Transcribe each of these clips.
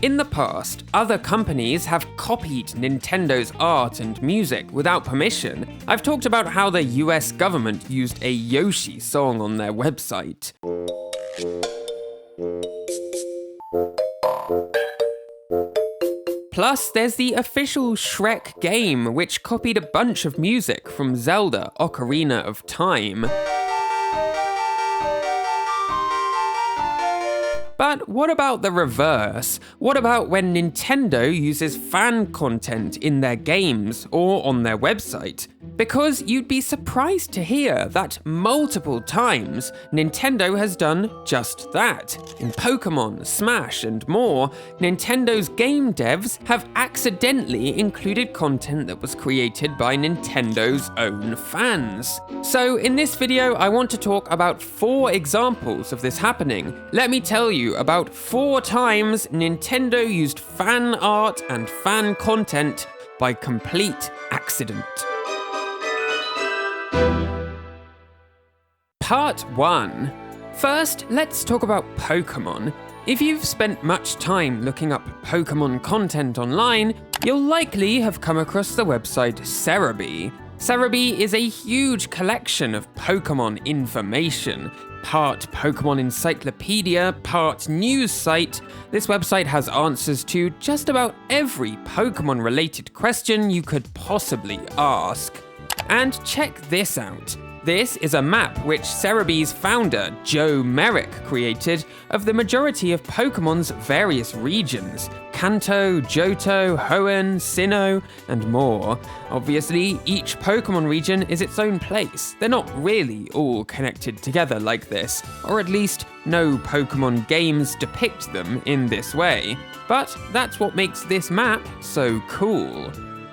In the past, other companies have copied Nintendo's art and music without permission. I've talked about how the US government used a Yoshi song on their website. Plus, there's the official Shrek game, which copied a bunch of music from Zelda: Ocarina of Time. But what about the reverse? What about when Nintendo uses fan content in their games or on their website? Because you'd be surprised to hear that multiple times Nintendo has done just that. In Pokémon, Smash, and more, Nintendo's game devs have accidentally included content that was created by Nintendo's own fans. So in this video, I want to talk about 4 examples of this happening. Let me tell you about 4 times Nintendo used fan art and fan content by complete accident. Part 1. First, let's talk about Pokémon. If you've spent much time looking up Pokémon content online, you'll likely have come across the website Serebii. Serebii is a huge collection of Pokémon information. Part Pokémon encyclopedia, part news site, this website has answers to just about every Pokémon-related question you could possibly ask. And check this out. This is a map which Serebii's founder, Joe Merrick, created of the majority of Pokémon's various regions: Kanto, Johto, Hoenn, Sinnoh, and more. Obviously, each Pokémon region is its own place. They're not really all connected together like this, or at least no Pokémon games depict them in this way. But that's what makes this map so cool.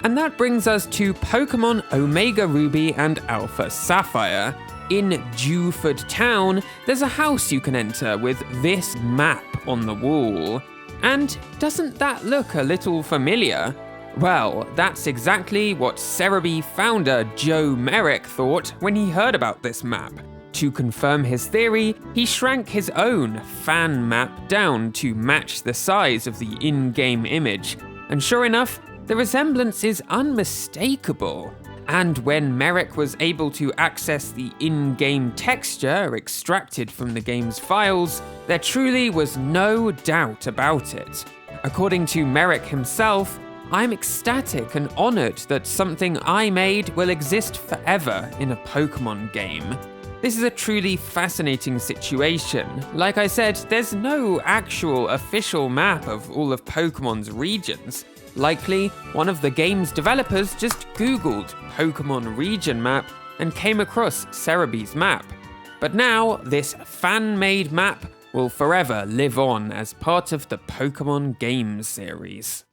And that brings us to Pokémon Omega Ruby and Alpha Sapphire. In Dewford Town, there's a house you can enter with this map on the wall. And doesn't that look a little familiar? Well, that's exactly what Serebii founder Joe Merrick thought when he heard about this map. To confirm his theory, he shrank his own fan map down to match the size of the in-game image. And sure enough, the resemblance is unmistakable. And when Merrick was able to access the in-game texture extracted from the game's files, there truly was no doubt about it. According to Merrick himself, "I'm ecstatic and honored that something I made will exist forever in a Pokémon game." This is a truly fascinating situation. Like I said, there's no actual official map of all of Pokémon's regions. Likely, one of the game's developers just Googled Pokémon region map and came across Serebii's map. But now, this fan-made map will forever live on as part of the Pokémon game series.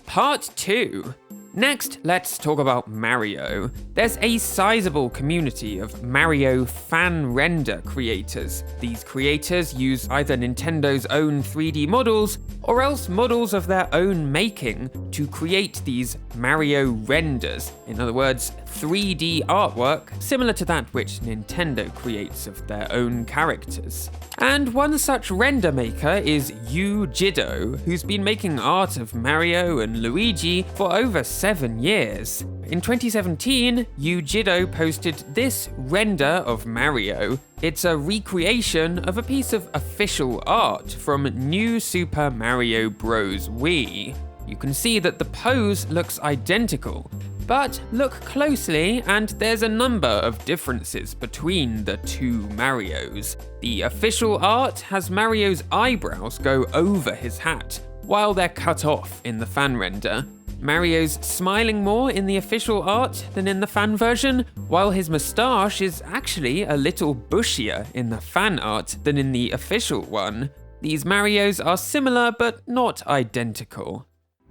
Part 2. Next, let's talk about Mario. There's a sizable community of Mario fan render creators. These creators use either Nintendo's own 3D models or else models of their own making to create these Mario renders. In other words, 3D artwork similar to that which Nintendo creates of their own characters. And one such render maker is Yu-Jidou, who's been making art of Mario and Luigi for over 7 years. In 2017, Yu-Jidou posted this render of Mario. It's a recreation of a piece of official art from New Super Mario Bros. Wii. You can see that the pose looks identical, but look closely and there's a number of differences between the two Marios. The official art has Mario's eyebrows go over his hat, while they're cut off in the fan render. Mario's smiling more in the official art than in the fan version, while his moustache is actually a little bushier in the fan art than in the official one. These Marios are similar but not identical.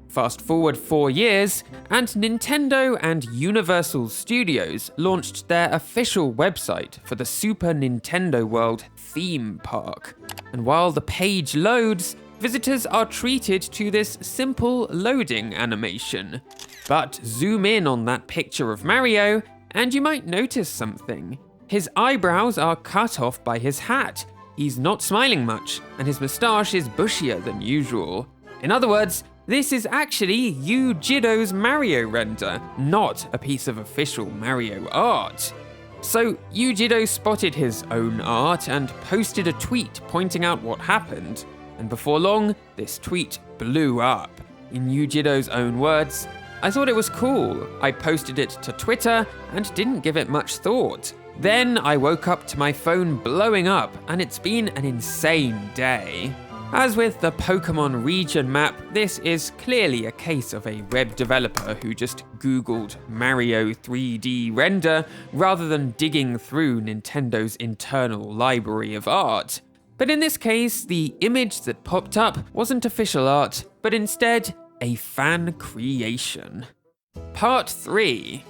Fast forward 4 years, and Nintendo and Universal Studios launched their official website for the Super Nintendo World theme park. And while the page loads, visitors are treated to this simple loading animation. But zoom in on that picture of Mario, and you might notice something. His eyebrows are cut off by his hat. He's not smiling much, and his moustache is bushier than usual. In other words, this is actually Yu-Jidou's Mario render, not a piece of official Mario art. So Yu-Jidou spotted his own art and posted a tweet pointing out what happened, and before long, this tweet blew up. In Yu-Jidou's own words, "I thought it was cool. I posted it to Twitter and didn't give it much thought. Then I woke up to my phone blowing up, and it's been an insane day." As with the Pokemon region map, this is clearly a case of a web developer who just Googled Mario 3D render rather than digging through Nintendo's internal library of art. But in this case, the image that popped up wasn't official art, but instead a fan creation. Part 3.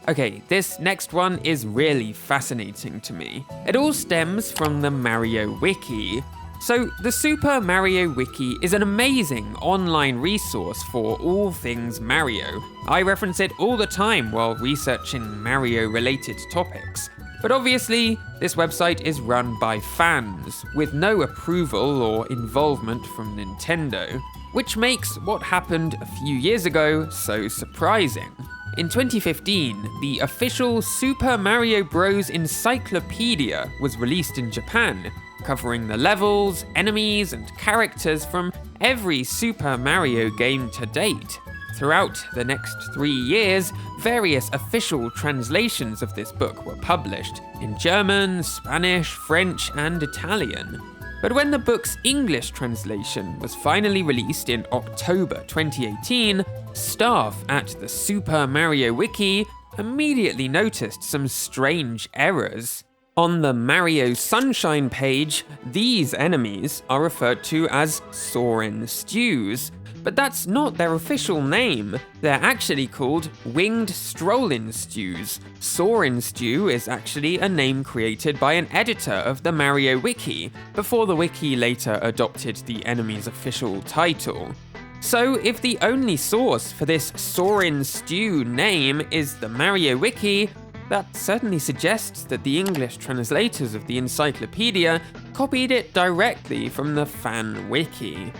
Okay, this next one is really fascinating to me. It all stems from the Mario Wiki. So, the Super Mario Wiki is an amazing online resource for all things Mario. I reference it all the time while researching Mario-related topics. But obviously, this website is run by fans, with no approval or involvement from Nintendo, which makes what happened a few years ago so surprising. In 2015, the official Super Mario Bros. Encyclopedia was released in Japan, covering the levels, enemies, and characters from every Super Mario game to date. Throughout the next 3 years, various official translations of this book were published in German, Spanish, French, and Italian. But when the book's English translation was finally released in October 2018, staff at the Super Mario Wiki immediately noticed some strange errors. On the Mario Sunshine page, these enemies are referred to as Soarin' Stews, but that's not their official name. They're actually called Winged Strollin' Stews. Soarin' Stew is actually a name created by an editor of the Mario Wiki, before the wiki later adopted the enemy's official title. So if the only source for this Soarin' Stew name is the Mario Wiki, that certainly suggests that the English translators of the encyclopedia copied it directly from the fan wiki.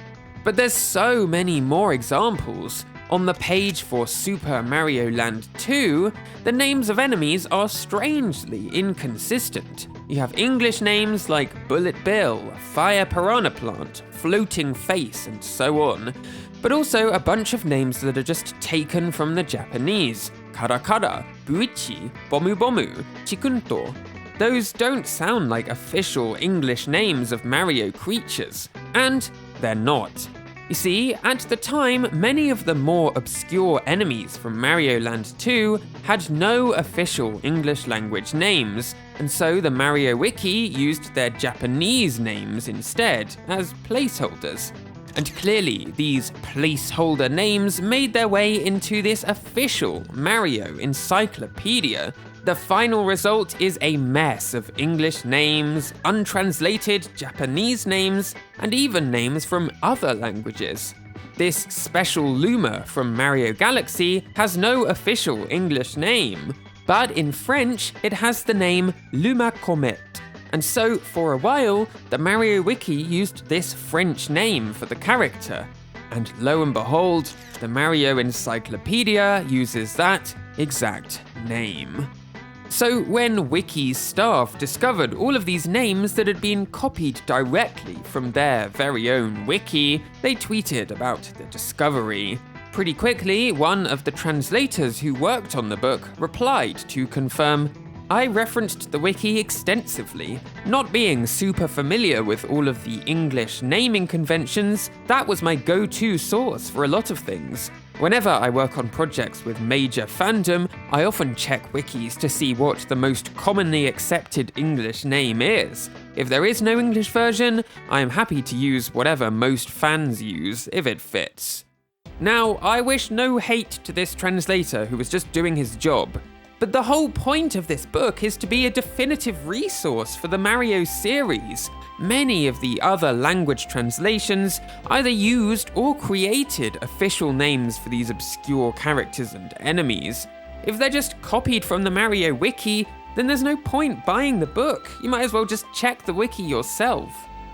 But there's so many more examples. On the page for Super Mario Land 2, the names of enemies are strangely inconsistent. You have English names like Bullet Bill, Fire Piranha Plant, Floating Face, and so on, but also a bunch of names that are just taken from the Japanese. Karakara, Buichi, Bomu Bomu, Chikunto. Those don't sound like official English names of Mario creatures, and they're not. You see, at the time, many of the more obscure enemies from Mario Land 2 had no official English language names, and so the Mario Wiki used their Japanese names instead, as placeholders. And clearly, these placeholder names made their way into this official Mario encyclopedia. The final result is a mess of English names, untranslated Japanese names, and even names from other languages. This special Luma from Mario Galaxy has no official English name, but in French it has the name Luma Comet. And so, for a while, the Mario Wiki used this French name for the character. And lo and behold, the Mario Encyclopedia uses that exact name. So when Wiki's staff discovered all of these names that had been copied directly from their very own wiki, they tweeted about the discovery. Pretty quickly, one of the translators who worked on the book replied to confirm, "I referenced the wiki extensively. Not being super familiar with all of the English naming conventions, that was my go-to source for a lot of things. Whenever I work on projects with major fandom, I often check wikis to see what the most commonly accepted English name is. If there is no English version, I am happy to use whatever most fans use, if it fits." Now, I wish no hate to this translator who was just doing his job. But the whole point of this book is to be a definitive resource for the Mario series. Many of the other language translations either used or created official names for these obscure characters and enemies. If they're just copied from the Mario Wiki, then there's no point buying the book. You might as well just check the wiki yourself.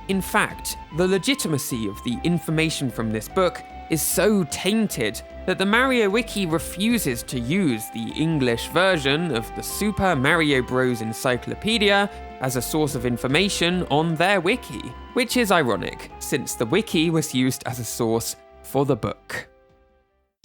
In fact, the legitimacy of the information from this book is so tainted that the Mario Wiki refuses to use the English version of the Super Mario Bros. Encyclopedia as a source of information on their wiki, which is ironic, since the wiki was used as a source for the book.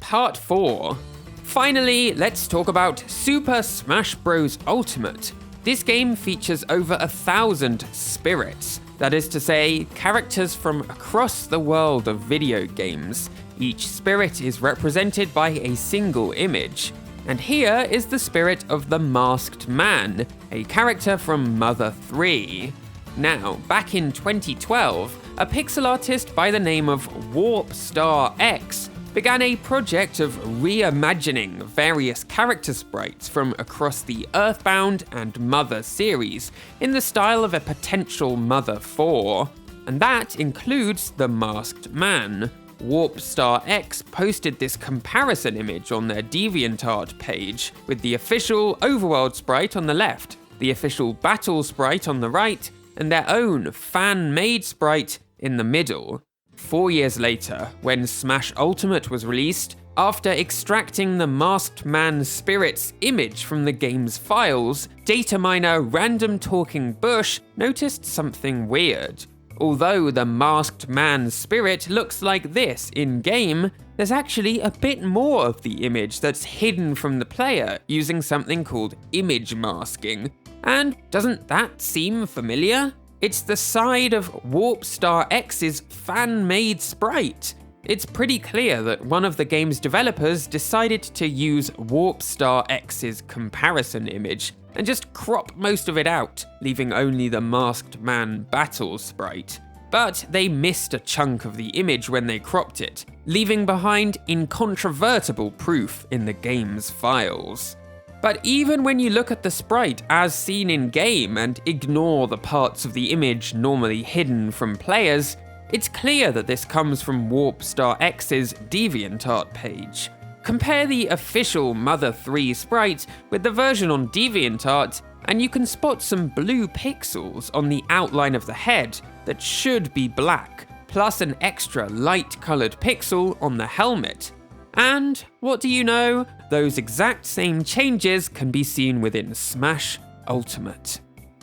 Part 4. Finally, let's talk about Super Smash Bros. Ultimate. This game features over 1,000 spirits, that is to say, characters from across the world of video games. Each spirit is represented by a single image. And here is the spirit of the Masked Man, a character from Mother 3. Now, back in 2012, a pixel artist by the name of Warp Star X began a project of reimagining various character sprites from across the Earthbound and Mother series in the style of a potential Mother 4, and that includes the Masked Man. Warp Star X posted this comparison image on their DeviantArt page, with the official Overworld sprite on the left, the official Battle sprite on the right, and their own fan-made sprite in the middle. 4 years later, when Smash Ultimate was released, after extracting the Masked Man spirit's image from the game's files, data miner Random Talking Bush noticed something weird. Although the Masked Man spirit looks like this in-game, there's actually a bit more of the image that's hidden from the player using something called image masking. And doesn't that seem familiar? It's the side of Warp Star X's fan-made sprite. It's pretty clear that one of the game's developers decided to use Warp Star X's comparison image and just crop most of it out, leaving only the Masked Man battle sprite. But they missed a chunk of the image when they cropped it, leaving behind incontrovertible proof in the game's files. But even when you look at the sprite as seen in-game and ignore the parts of the image normally hidden from players, it's clear that this comes from Warp Star X's DeviantArt page. Compare the official Mother 3 sprite with the version on DeviantArt, and you can spot some blue pixels on the outline of the head that should be black, plus an extra light-coloured pixel on the helmet. And, what do you know? Those exact same changes can be seen within Smash Ultimate.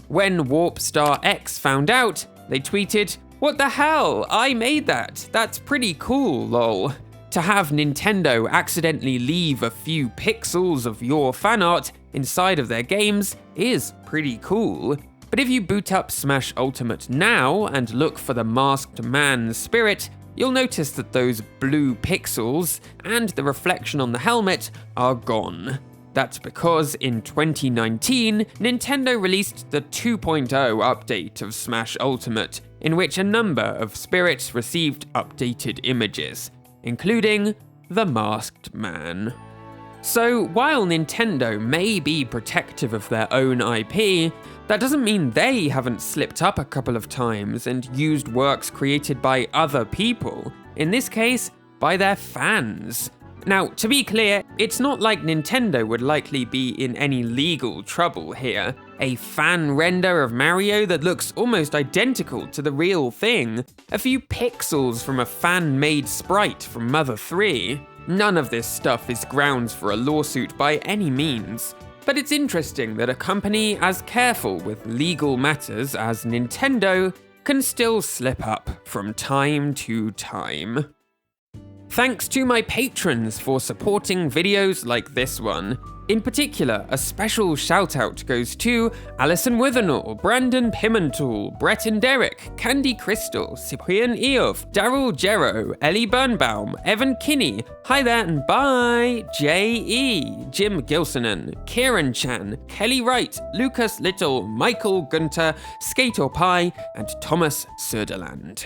When Warp Star X found out, they tweeted, "What the hell? I made that. That's pretty cool, lol." To have Nintendo accidentally leave a few pixels of your fan art inside of their games is pretty cool. But if you boot up Smash Ultimate now and look for the Masked Man spirit, you'll notice that those blue pixels and the reflection on the helmet are gone. That's because in 2019, Nintendo released the 2.0 update of Smash Ultimate, in which a number of spirits received updated images, including the Masked Man. So while Nintendo may be protective of their own IP, that doesn't mean they haven't slipped up a couple of times and used works created by other people, in this case, by their fans. Now, to be clear, it's not like Nintendo would likely be in any legal trouble here. A fan render of Mario that looks almost identical to the real thing, a few pixels from a fan-made sprite from Mother 3. None of this stuff is grounds for a lawsuit by any means. But it's interesting that a company as careful with legal matters as Nintendo can still slip up from time to time. Thanks to my patrons for supporting videos like this one. In particular, a special shout out goes to Alison Withernall, Brandon Pimental, Brett and Derek, Candy Crystal, Cyprian Eof, Daryl Jero, Ellie Birnbaum, Evan Kinney, Hi There and Bye, J.E., Jim Gilsonan, Kieran Chan, Kelly Wright, Lucas Little, Michael Gunter, Skater Pie, and Thomas Söderland.